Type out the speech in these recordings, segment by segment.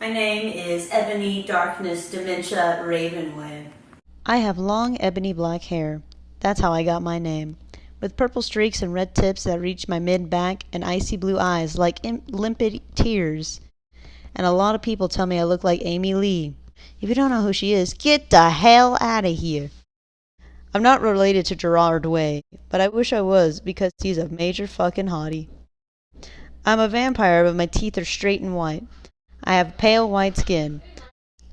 My name is Ebony Darkness Dementia Ravenway. I have long ebony black hair. That's how I got my name. With purple streaks and red tips that reach my mid-back and icy blue eyes like limpid tears. And a lot of people tell me I look like Amy Lee. If you don't know who she is, get the hell out of here. I'm not related to Gerard Way, but I wish I was because he's a major fucking hottie. I'm a vampire, but my teeth are straight and white. I have pale white skin.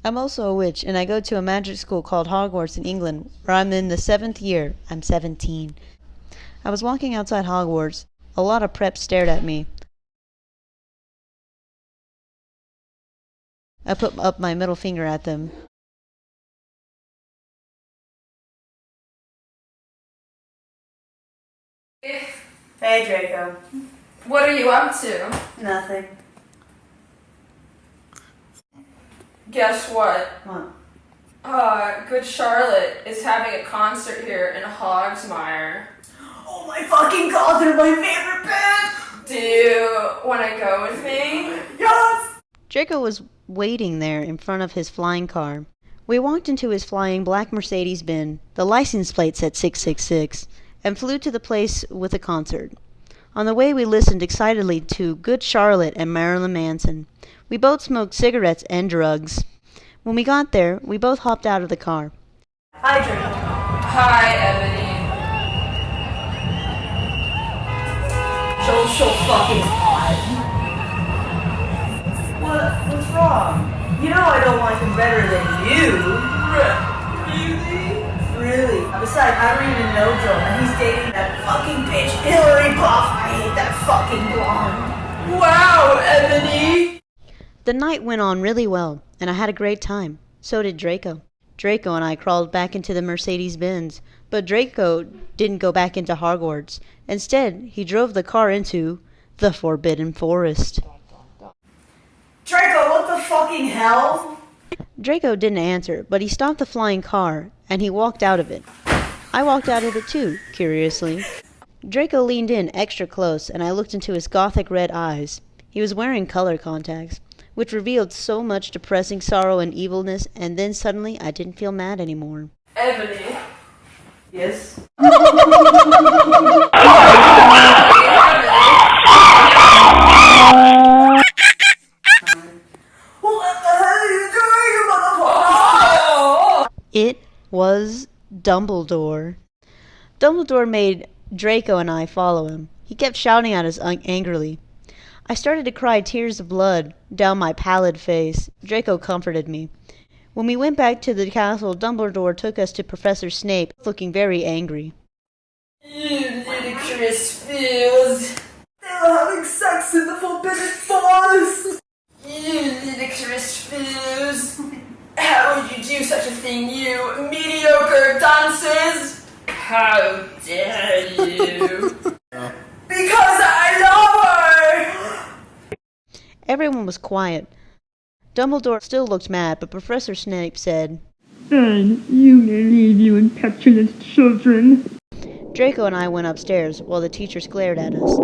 I'm also a witch, and I go to a magic school called Hogwarts in England, where I'm in the 7th year. I'm 17. I was walking outside Hogwarts. A lot of preps stared at me. I put up my middle finger at them. Hey, Draco. What are you up to? Nothing. Guess what? What? Good Charlotte is having a concert here in Hogsmire. Oh my fucking god, they're my favorite band! Do you want to go with me? Yes! Draco was waiting there in front of his flying car. We walked into his flying black Mercedes-Benz, the license plate said 666, and flew to the place with a concert. On the way we listened excitedly to Good Charlotte and Marilyn Manson. We both smoked cigarettes and drugs. When we got there, we both hopped out of the car. Hi, Draco. Hi, Ebony. So fucking hot. What's wrong? You know I don't like him better than you. Really? Besides, I don't even know Joe, and he's dating that fucking bitch, Hillary Buff. I hate that fucking blonde. Wow, Ebony! The night went on really well, and I had a great time. So did Draco. Draco and I crawled back into the Mercedes-Benz, but Draco didn't go back into Hogwarts. Instead, he drove the car into the Forbidden Forest. Draco, what the fucking hell? Draco didn't answer, but he stopped the flying car, and he walked out of it. I walked out of it too, curiously. Draco leaned in extra close, and I looked into his gothic red eyes. He was wearing color contacts, which revealed so much depressing sorrow and evilness, and then suddenly I didn't feel mad anymore. Ebony. Yes? What the hell are you doing, you motherfucker? It was Dumbledore. Dumbledore made Draco and I follow him. He kept shouting at us angrily. I started to cry tears of blood down my pallid face. Draco comforted me. When we went back to the castle, Dumbledore took us to Professor Snape, looking very angry. You ludicrous fools! They were having sex in the Forbidden Forest! You ludicrous fools! How would you do such a thing, you mediocre dunces? How dare you! Because I love her! Everyone was quiet. Dumbledore still looked mad, but Professor Snape said, "Then you may leave, you impetulant children." Draco and I went upstairs while the teachers glared at us.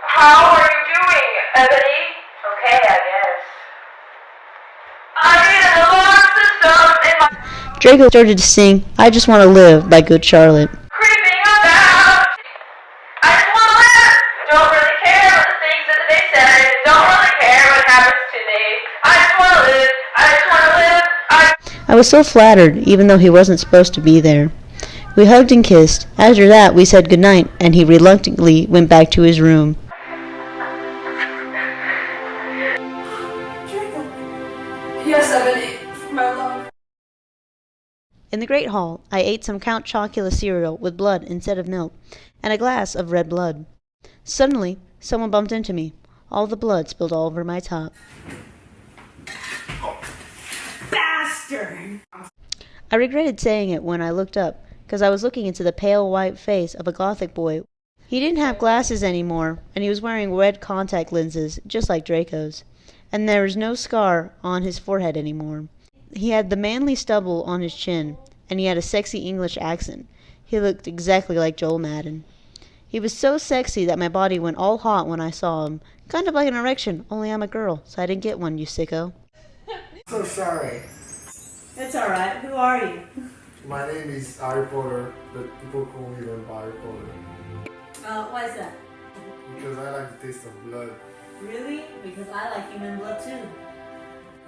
How are you doing, Ebony? Okay, I guess. I need an alarm system in my Draco started to sing I Just Want to Live by Good Charlotte. creeping about. I just want to live. Don't really care about the things that they say. Don't really care what happens to me. I just want to live. I just want to live. I was so flattered, even though he wasn't supposed to be there. We hugged and kissed. After that, we said goodnight, and he reluctantly went back to his room. Draco. Yes, Ebony, for my love. In the great hall, I ate some Count Chocula cereal with blood instead of milk, and a glass of red blood. Suddenly, someone bumped into me. All the blood spilled all over my top. Bastard! I regretted saying it when I looked up, because I was looking into the pale white face of a gothic boy. He didn't have glasses anymore, and he was wearing red contact lenses, just like Draco's. And there was no scar on his forehead anymore. He had the manly stubble on his chin, and he had a sexy English accent. He looked exactly like Joel Madden. He was so sexy that my body went all hot when I saw him. Kind of like an erection, only I'm a girl, so I didn't get one, you sicko. So sorry. It's alright. Who are you? My name is Harry Potter, but people call me Vampire Potter. Why is that? Because I like the taste of blood. Really? Because I like human blood too.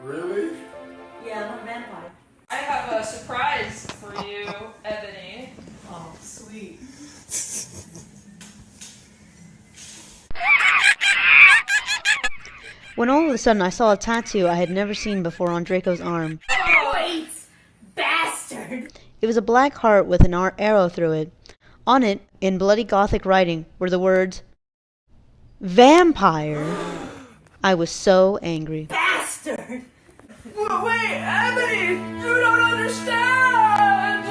Really? Yeah, I'm a vampire. I have a surprise for you, Ebony. Oh, sweet. When all of a sudden I saw a tattoo I had never seen before on Draco's arm. Oh, wait! Bastard! It was a black heart with an arrow through it. On it, in bloody Gothic writing, were the words, Vampire. I was so angry. Bastard! Wait, Ebony! You don't understand!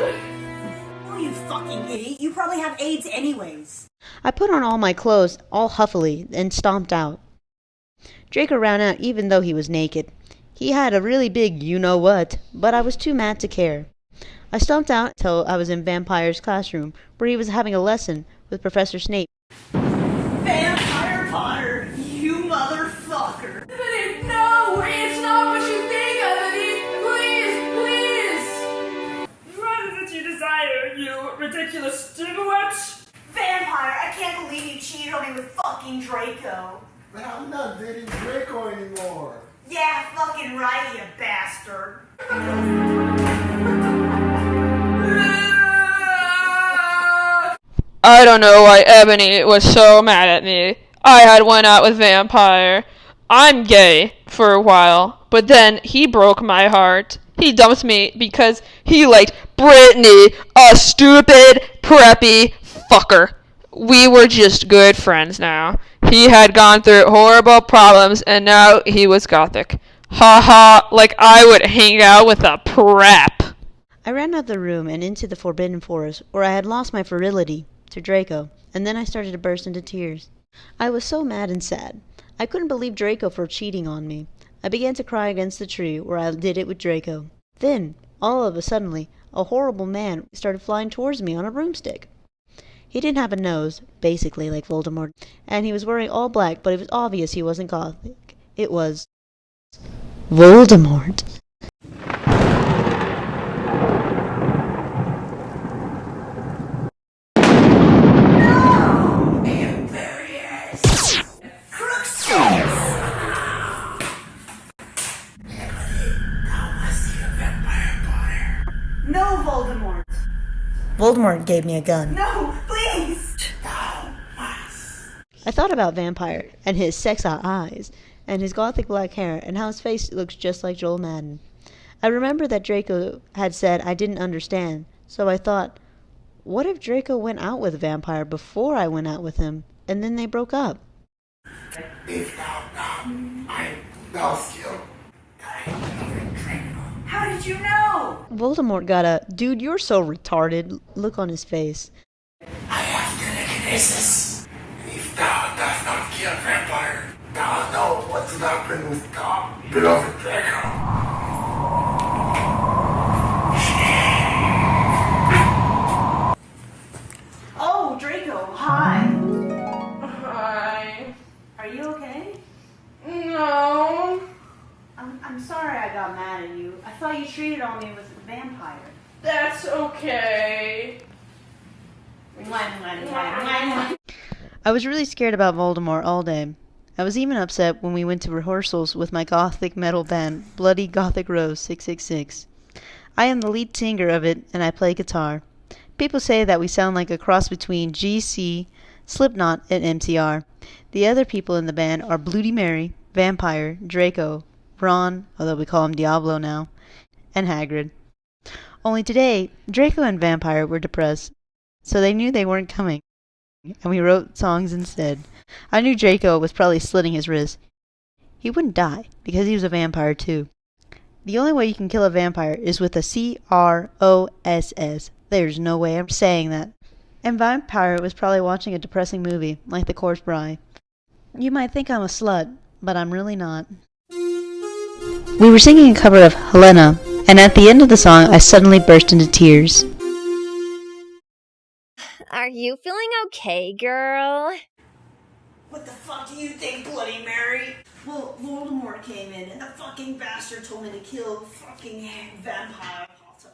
Oh, you fucking idiot. You probably have AIDS anyways. I put on all my clothes, all huffily, and stomped out. Draco ran out even though he was naked. He had a really big you-know-what, but I was too mad to care. I stomped out until I was in Vampire's classroom, where he was having a lesson with Professor Snape. Vampire Potter, you motherfucker! Ebony, no! It's not what you think, Ebony! Please! What is it you desire, you ridiculous dimwit? Vampire, I can't believe you cheated on me with fucking Draco. But I'm not dating Draco anymore. Yeah, fucking right, you bastard. I don't know why Ebony was so mad at me. I had went out with Vampire. I'm gay for a while, but then he broke my heart. He dumped me because he liked Brittany, a stupid, preppy fucker. We were just good friends now. He had gone through horrible problems and now he was gothic. Ha ha, like I would hang out with a prep. I ran out of the room and into the Forbidden Forest, where I had lost my virility to Draco, and then I started to burst into tears. I was so mad and sad. I couldn't believe Draco for cheating on me. I began to cry against the tree where I did it with Draco. Then, all of a sudden, a horrible man started flying towards me on a broomstick. He didn't have a nose, basically like Voldemort, and he was wearing all black, but it was obvious he wasn't gothic. It was Voldemort. No, Voldemort. Voldemort gave me a gun. No, please. I thought about Vampire, and his sexy eyes, and his gothic black hair, and how his face looks just like Joel Madden. I remember that Draco had said I didn't understand, so I thought, what if Draco went out with Vampire before I went out with him, and then they broke up? If I lost you. How did you know? Voldemort got a, dude, you're so retarded, look on his face. I have telekinesis. If thou dost not kill Vampire, thou know what will happen with thou beloved Draco. Oh, Draco, hi. Hi. Are you okay? No. I'm sorry I got mad at you. I thought you treated on me with a vampire. That's okay. I was really scared about Voldemort all day. I was even upset when we went to rehearsals with my gothic metal band, Bloody Gothic Rose 666. I am the lead singer of it, and I play guitar. People say that we sound like a cross between GC, Slipknot, and MTR. The other people in the band are Bloody Mary, Vampire, Draco, Ron, although we call him Diablo now, and Hagrid. Only today, Draco and Vampire were depressed, so they knew they weren't coming, and we wrote songs instead. I knew Draco was probably slitting his wrist. He wouldn't die, because he was a vampire too. The only way you can kill a vampire is with a CROSS. There's no way I'm saying that. And Vampire was probably watching a depressing movie, like The Corpse Bride. You might think I'm a slut, but I'm really not. We were singing a cover of Helena, and at the end of the song, I suddenly burst into tears. Are you feeling okay, girl? What the fuck do you think, Bloody Mary? Well, Voldemort came in and the fucking bastard told me to kill fucking vampire Potter.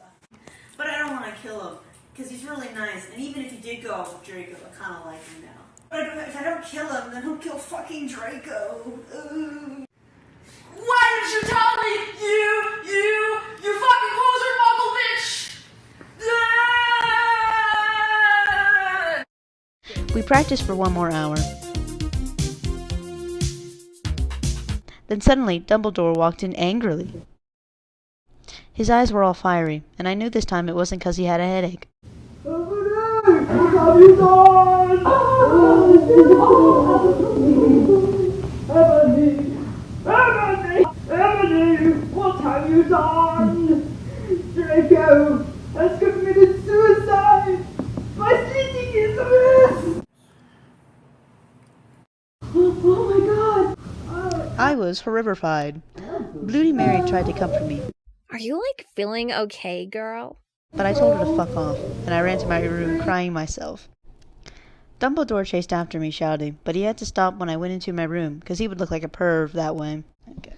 But I don't want to kill him because he's really nice. And even if he did go off with Draco, I kind of like him now. But if I don't kill him, then he'll kill fucking Draco. Ugh. Why didn't you tell me? You fucking poser muggle bitch! We practiced for one more hour. Then suddenly, Dumbledore walked in angrily. His eyes were all fiery, and I knew this time it wasn't because he had a headache. What have you done? Ebony, what have you done? Draco has committed suicide by slitting his wrist. Oh my god. I was horrified. Bloody Mary tried to comfort me, Are you, like, feeling okay, girl? but I told her to fuck off, and I ran to my room crying myself. Dumbledore chased after me shouting, but he had to stop when I went into my room, because he would look like a perv that way. Okay.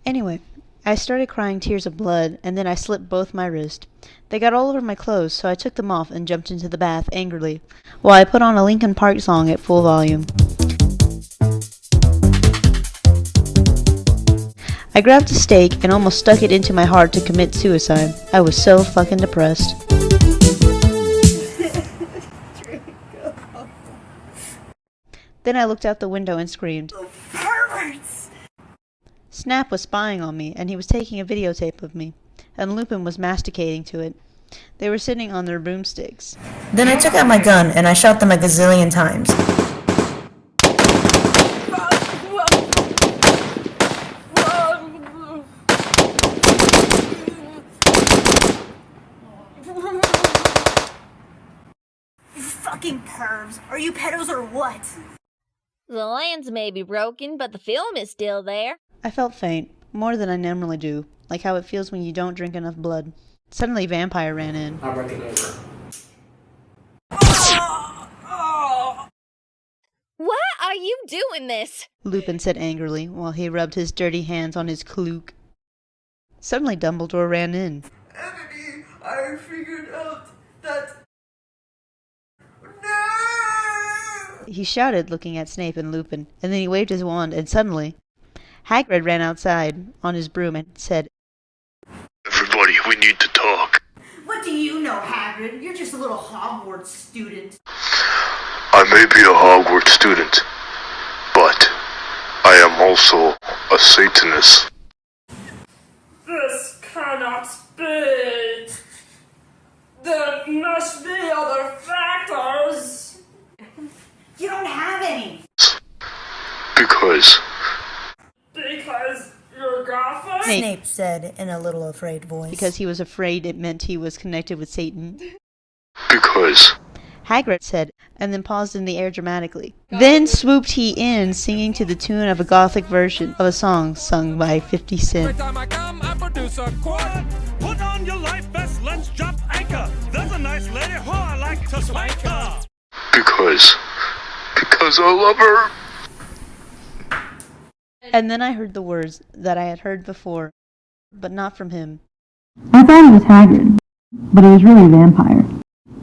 Anyway, I started crying tears of blood, and then I slipped both my wrists. They got all over my clothes, so I took them off and jumped into the bath angrily, while I put on a Linkin Park song at full volume. I grabbed a stake and almost stuck it into my heart to commit suicide. I was so fucking depressed. Then I looked out the window and screamed. Perverts! Snap was spying on me, and he was taking a videotape of me, and Lupin was masticating to it. They were sitting on their broomsticks. Then I took out my gun and I shot them a gazillion times. Fucking pervs. Are you pedos or what? The lens may be broken, but the film is still there. I felt faint, more than I normally do, like how it feels when you don't drink enough blood. Suddenly, Vampire ran in. I'll break it over. Why are you doing this? Lupin said angrily, while he rubbed his dirty hands on his cloak. Suddenly, Dumbledore ran in. Ebony, I figured out that... No! He shouted, looking at Snape and Lupin, and then he waved his wand, and suddenly, Hagrid ran outside on his broom and said, Everybody, we need to talk. What do you know, Hagrid? You're just a little Hogwarts student. I may be a Hogwarts student, but I am also a Satanist. This cannot be. There must be other factors. You don't have any. Because you're gothic? Snape said in a little afraid voice. because he was afraid it meant he was connected with Satan. Because Hagrid said, and then paused in the air dramatically. Then swooped he in, singing to the tune of a gothic version of a song sung by 50 Cent. Time I come, I produce a quad. Put on your life vest, let's drop anchor. There's a nice lady who I like to spank her. because I love her. And then I heard the words that I had heard before, but not from him. I thought it was Hagrid, but it was really a vampire.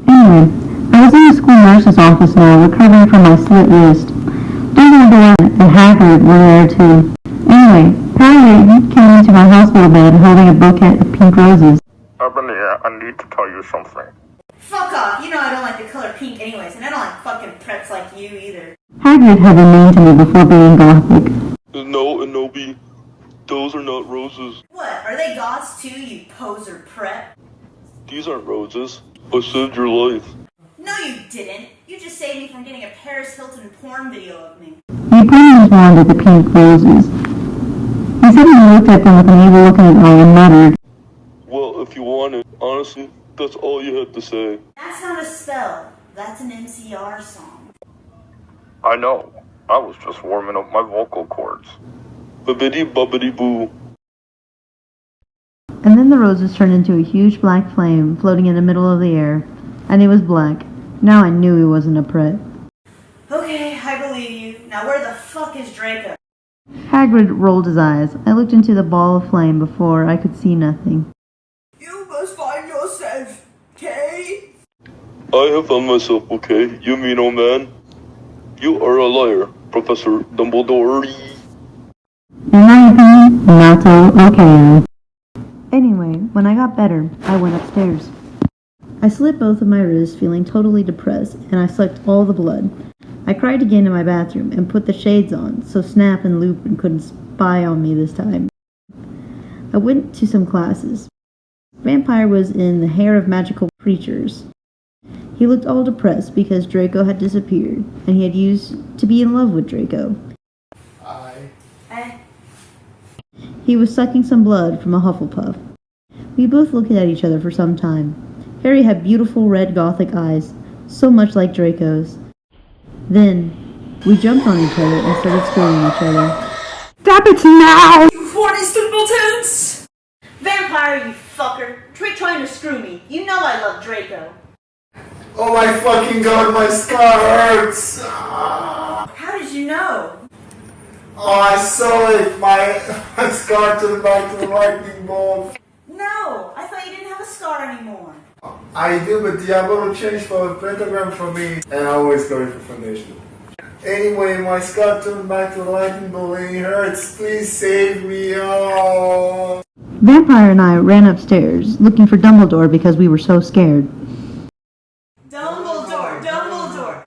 Anyway, I was in the school nurse's office now, recovering from my slit wrist. Dumbledore and Hagrid were there too. Anyway, Perry came into my hospital bed holding a bouquet of pink roses. Ebony, I need to tell you something. Fuck off. You know I don't like the color pink anyways, and I don't like fucking preps like you either. Hagrid had been mean to me before being gothic. No, Anobi, those are not roses. What, are they goths too, you poser prep? These aren't roses. I saved your life. No you didn't. You just saved me from getting a Paris Hilton porn video of me. He pointed his wand at the pink roses. He suddenly looked at them with an evil look in his eye and muttered, Well, if you want it, honestly, that's all you had to say. That's not a spell. That's an MCR song. I know. I was just warming up my vocal cords. Bibbidi bubbidi boo. and then the roses turned into a huge black flame floating in the middle of the air, and it was black. Now I knew he wasn't a pret. Okay, I believe you. Now where the fuck is Draco? Hagrid rolled his eyes. I looked into the ball of flame before I could see nothing. You must find yourself, okay? I have found myself, okay? You mean, old man? You are a liar, Professor Dumbledore. In my opinion, not so okay. Anyway, when I got better, I went upstairs. I slit both of my wrists, feeling totally depressed, and I sucked all the blood. I cried again in my bathroom and put the shades on so Snap and Lupin couldn't spy on me this time. I went to some classes. Vampire was in the Hair of Magical Creatures. He looked all depressed because Draco had disappeared, and he had used to be in love with Draco. He was sucking some blood from a Hufflepuff. We both looked at each other for some time. Harry had beautiful red gothic eyes, so much like Draco's. Then, we jumped on each other and started screaming at each other. Stop it now! You horny simpletons! Vampire, you fucker. Quit trying to screw me. You know I love Draco. Oh my fucking god, my scar hurts! How did you know? Oh, I saw it! My scar turned back to the lightning bolt. No, I thought you didn't have a scar anymore. I do, but Diabolo changed for a pentagram for me, and I always go for foundation. Anyway, my scar turned back to the lightning bolt and it hurts. Please save me, oh! Vampire and I ran upstairs, looking for Dumbledore because we were so scared. Dumbledore!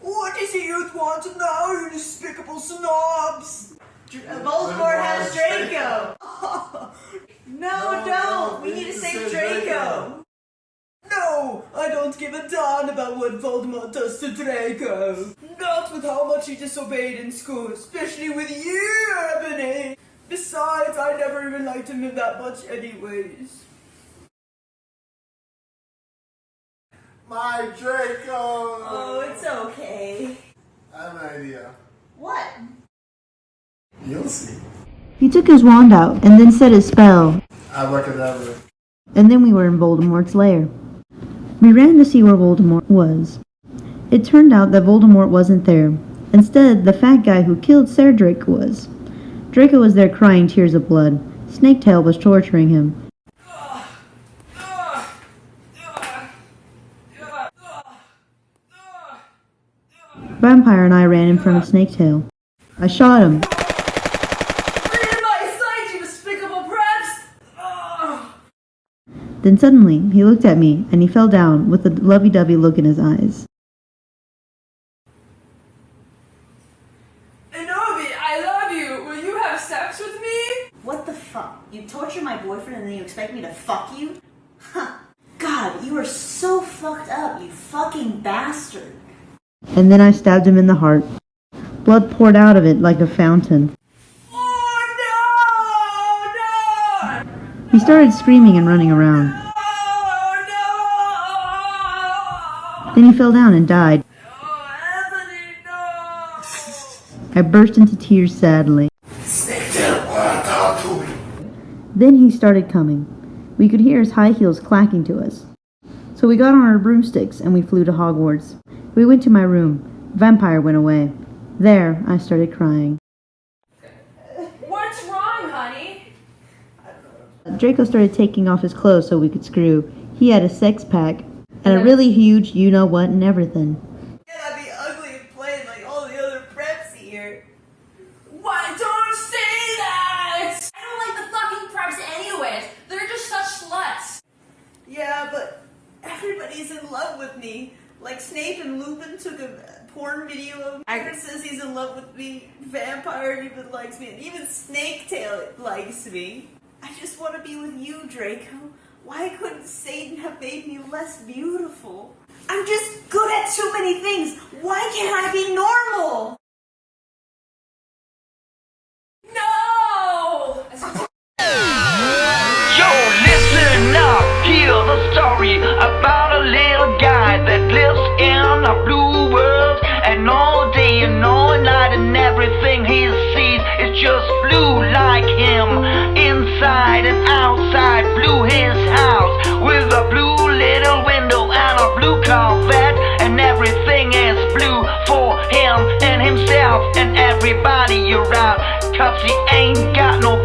What does the youth want to know, you despicable snobs? Voldemort has Draco! No, don't! We need to save Draco! No! I don't give a darn about what Voldemort does to Draco! Not with how much he disobeyed in school, especially with you, Ebony! Besides, I never even liked him that much anyways. My Draco! Oh, it's okay. I have an idea. What? You'll see. He took his wand out and then said his spell, Abracadabra. and then we were in Voldemort's lair. We ran to see where Voldemort was. It turned out that Voldemort wasn't there. Instead, the fat guy who killed Cedric was. Draco was there crying tears of blood. Snaketail was torturing him. Vampire and I ran in front of Snaketail. I shot him. Rid of my sight, you despicable preps! Then suddenly, he looked at me, and he fell down with a lovey-dovey look in his eyes. Inobi, I love you. Will you have sex with me? What the fuck? You torture my boyfriend and then you expect me to fuck you? Huh. God, you are so fucked up, you fucking bastard. And then I stabbed him in the heart. Blood poured out of it like a fountain. Oh no! No! He started screaming and running around. Oh no! Then he fell down and died. Oh, Anthony, no! I burst into tears sadly. Snaketail, wanna talk to me? Then he started coming. We could hear his high heels clacking to us. So we got on our broomsticks and we flew to Hogwarts. We went to my room. Vampire went away. There, I started crying. What's wrong, honey? Draco started taking off his clothes so we could screw. He had a sex pack and a really huge you-know-what and everything. Yeah, that'd be ugly and plain like all the other preps here. Why don't say that? I don't like the fucking preps anyways. They're just such sluts. Yeah, but everybody's in love with me. Like Snape and Lupin took a porn video of me. Hagrid says he's in love with me. Vampire even likes me. And even Snaketail likes me. I just want to be with you, Draco. Why couldn't Satan have made me less beautiful? I'm just good at so many things. Why can't I be normal? No! Yo, listen up, hear the story about a little guy that lives in a blue world. And all day and all night and everything he sees is just blue like him. Inside and outside, blue his house with a blue little window and a blue Corvette. And everything is blue for him and himself and everybody around. cause he ain't got no